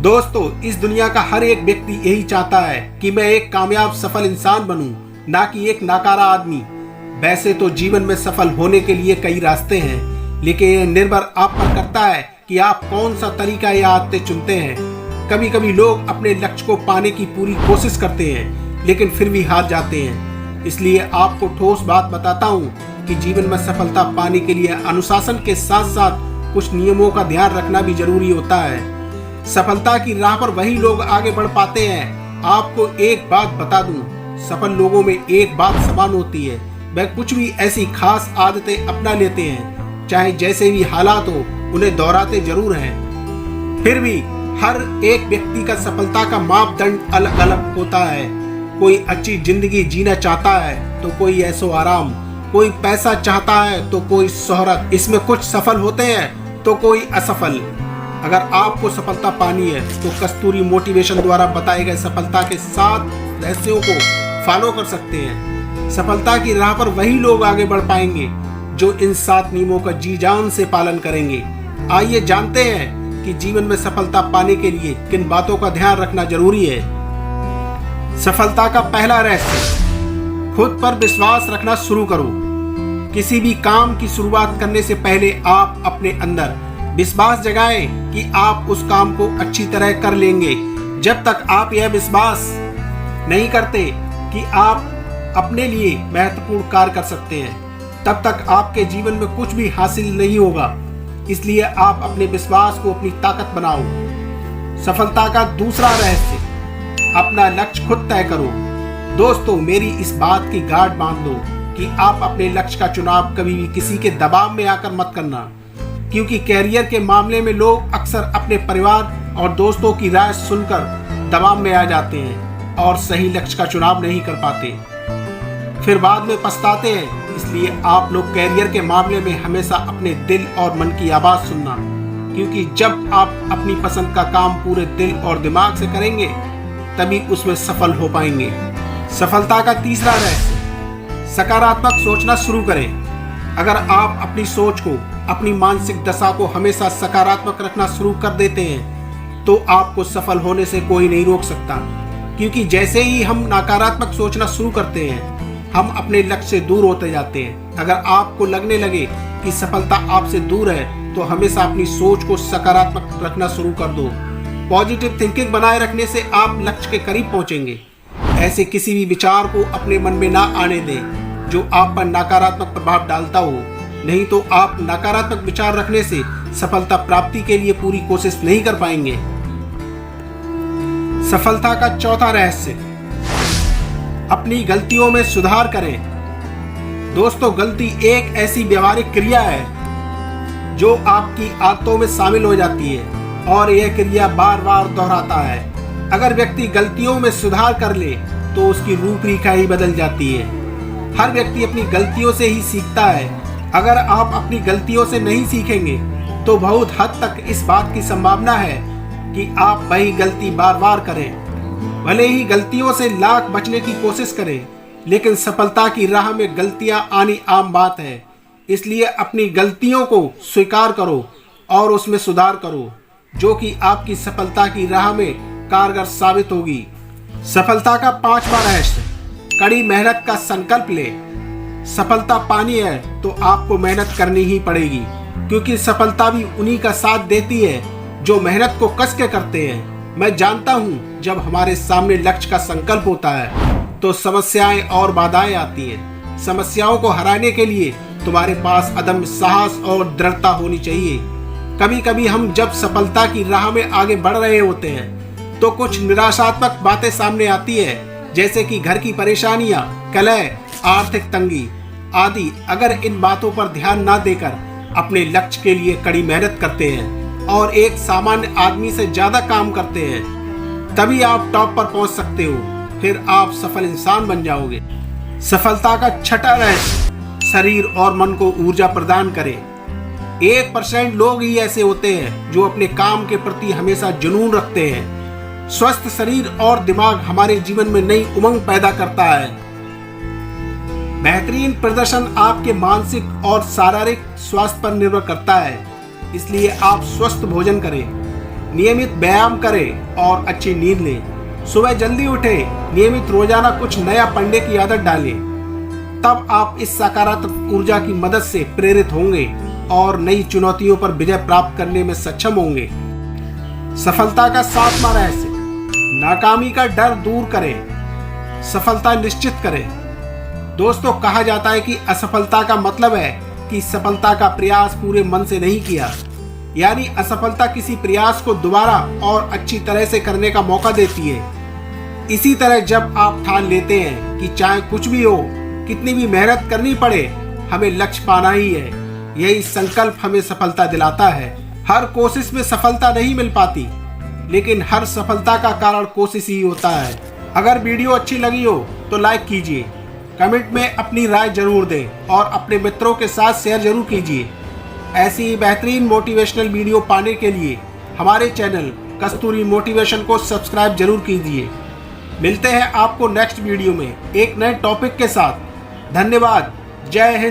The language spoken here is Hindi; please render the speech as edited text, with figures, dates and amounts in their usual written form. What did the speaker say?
दोस्तों, इस दुनिया का हर एक व्यक्ति यही चाहता है कि मैं एक कामयाब सफल इंसान बनूं, ना कि एक नाकारा आदमी। वैसे तो जीवन में सफल होने के लिए कई रास्ते हैं, लेकिन यह निर्भर आप पर करता है कि आप कौन सा तरीका या आदतें चुनते हैं। कभी कभी लोग अपने लक्ष्य को पाने की पूरी कोशिश करते हैं, लेकिन फिर भी हार जाते हैं। इसलिए आपको ठोस बात बताता हूँ कि जीवन में सफलता पाने के लिए अनुशासन के साथ साथ कुछ नियमों का ध्यान रखना भी जरूरी होता है। सफलता की राह पर वही लोग आगे बढ़ पाते हैं। आपको एक बात बता दूं, सफल लोगों में एक बात समान होती है, वह कुछ भी ऐसी खास आदतें अपना लेते हैं, चाहे जैसे भी हालात हो उन्हें दोहराते जरूर हैं। फिर भी हर एक व्यक्ति का सफलता का मापदंड अलग अलग होता है। कोई अच्छी जिंदगी जीना चाहता है तो कोई ऐशो आराम, कोई पैसा चाहता है तो कोई शोहरत। इसमें कुछ सफल होते हैं तो कोई असफल। अगर आपको सफलता पानी है तो कस्तूरी मोटिवेशन द्वारा बताए गए सफलता के 7 रहस्यों को फॉलो कर सकते हैं। सफलता की राह पर वही लोग आगे बढ़ पाएंगे जो इन 7 नियमों का जी जान से पालन करेंगे। आइए जानते हैं कि जीवन में सफलता पाने के लिए किन बातों का ध्यान रखना जरूरी है। सफलता का पहला रहस्य, खुद पर विश्वास रखना शुरू करो। किसी भी काम की शुरुआत करने से पहले आप अपने अंदर विश्वास जगाएं कि आप उस काम को अच्छी तरह कर लेंगे। जब तक आप यह विश्वास नहीं करते कि आप अपने लिए महत्वपूर्ण कार्य कर सकते हैं, तब तक आपके जीवन में कुछ भी हासिल नहीं होगा। इसलिए आप अपने विश्वास को अपनी ताकत बनाओ। सफलता का दूसरा रहस्य, अपना लक्ष्य खुद तय करो। दोस्तों, मेरी इस बात की गांठ बांध लो कि आप अपने लक्ष्य का चुनाव कभी भी किसी के दबाव में आकर मत करना, क्योंकि कैरियर के मामले में लोग अक्सर अपने परिवार और दोस्तों की राय सुनकर दबाव में आ जाते हैं और सही लक्ष्य का चुनाव नहीं कर पाते, फिर बाद में पछताते हैं। इसलिए आप लोग कैरियर के मामले में हमेशा अपने दिल और मन की आवाज़ सुनना, क्योंकि जब आप अपनी पसंद का काम पूरे दिल और दिमाग से करेंगे तभी उसमें सफल हो पाएंगे। सफलता का तीसरा रहस्य, सकारात्मक सोचना शुरू करें। अगर आप अपनी सोच को, अपनी मानसिक दशा को हमेशा सकारात्मक रखना शुरू कर देते हैं तो आपको सफल होने से कोई नहीं रोक सकता, क्योंकि जैसे ही हम नकारात्मक सोचना शुरू करते हैं हम अपने लक्ष्य से दूर होते जाते हैं। अगर आपको लगने लगे कि सफलता आपसे दूर है तो हमेशा अपनी सोच को सकारात्मक रखना शुरू कर दो। पॉजिटिव थिंकिंग बनाए रखने से आप लक्ष्य के करीब पहुंचेंगे। ऐसे किसी भी विचार को अपने मन में ना आने दें जो आप पर नकारात्मक प्रभाव डालता हो, नहीं तो आप नकारात्मक विचार रखने से सफलता प्राप्ति के लिए पूरी कोशिश नहीं कर पाएंगे। सफलता का चौथा रहस्य, अपनी गलतियों में सुधार करें। दोस्तों, गलती एक ऐसी व्यवहारिक क्रिया है जो आपकी आदतों में शामिल हो जाती है और यह क्रिया बार बार दोहराता है। अगर व्यक्ति गलतियों में सुधार कर ले तो उसकी रूपरेखा ही बदल जाती है। हर व्यक्ति अपनी गलतियों से ही सीखता है। अगर आप अपनी गलतियों से नहीं सीखेंगे तो बहुत हद तक इस बात की संभावना है कि आप वही गलती बार बार करें। भले ही गलतियों से लाख बचने की कोशिश करें, लेकिन सफलता की राह में गलतियां आनी आम बात है। इसलिए अपनी गलतियों को स्वीकार करो और उसमें सुधार करो, जो कि आपकी सफलता की राह में कारगर साबित होगी। सफलता का पांचवा रहस्य, कड़ी मेहनत का संकल्प ले। सफलता पानी है तो आपको मेहनत करनी ही पड़ेगी, क्योंकि सफलता भी उन्हीं का साथ देती है जो मेहनत को कस के करते हैं। मैं जानता हूँ जब हमारे सामने लक्ष्य का संकल्प होता है तो समस्याएं और बाधाएं आती हैं। समस्याओं को हराने के लिए तुम्हारे पास अदम्य साहस और दृढ़ता होनी चाहिए। कभी कभी हम जब सफलता की राह में आगे बढ़ रहे होते हैं तो कुछ निराशात्मक बातें सामने आती है, जैसे कि घर की परेशानियां, कलह, आर्थिक तंगी आदि। अगर इन बातों पर ध्यान ना देकर अपने लक्ष्य के लिए कड़ी मेहनत करते हैं और एक सामान्य आदमी से ज्यादा काम करते हैं, तभी आप टॉप पर पहुंच सकते हो। फिर आप सफल इंसान बन जाओगे। सफलता का छठा रहस्य, शरीर और मन को ऊर्जा प्रदान करें। 1% लोग ही ऐसे होते हैं जो अपने काम के प्रति हमेशा जुनून रखते हैं। स्वस्थ शरीर और दिमाग हमारे जीवन में नई उमंग पैदा करता है। बेहतरीन प्रदर्शन आपके मानसिक और शारीरिक स्वास्थ्य पर निर्भर करता है। इसलिए आप स्वस्थ भोजन करें, नियमित व्यायाम करें और अच्छी नींद लें। सुबह जल्दी उठें, नियमित रोजाना कुछ नया पढ़ने की आदत डालें। तब आप इस सकारात्मक ऊर्जा की मदद से प्रेरित होंगे और नई चुनौतियों पर विजय प्राप्त करने में सक्षम होंगे। सफलता का 7वां रहस्य, नाकामी का डर दूर करें, सफलता निश्चित करें। दोस्तों, कहा जाता है कि असफलता का मतलब है कि सफलता का प्रयास पूरे मन से नहीं किया। यानी असफलता किसी प्रयास को दोबारा और अच्छी तरह से करने का मौका देती है। इसी तरह जब आप ठान लेते हैं कि चाहे कुछ भी हो, कितनी भी मेहनत करनी पड़े, हमें लक्ष्य पाना ही है, यही संकल्प हमें सफलता दिलाता है। हर कोशिश में सफलता नहीं मिल पाती, लेकिन हर सफलता का कारण कोशिश ही होता है। अगर वीडियो अच्छी लगी हो तो लाइक कीजिए, कमेंट में अपनी राय जरूर दें और अपने मित्रों के साथ शेयर जरूर कीजिए। ऐसी ही बेहतरीन मोटिवेशनल वीडियो पाने के लिए हमारे चैनल कस्तूरी मोटिवेशन को सब्सक्राइब जरूर कीजिए। मिलते हैं आपको नेक्स्ट वीडियो में एक नए टॉपिक के साथ। धन्यवाद। जय हिंद।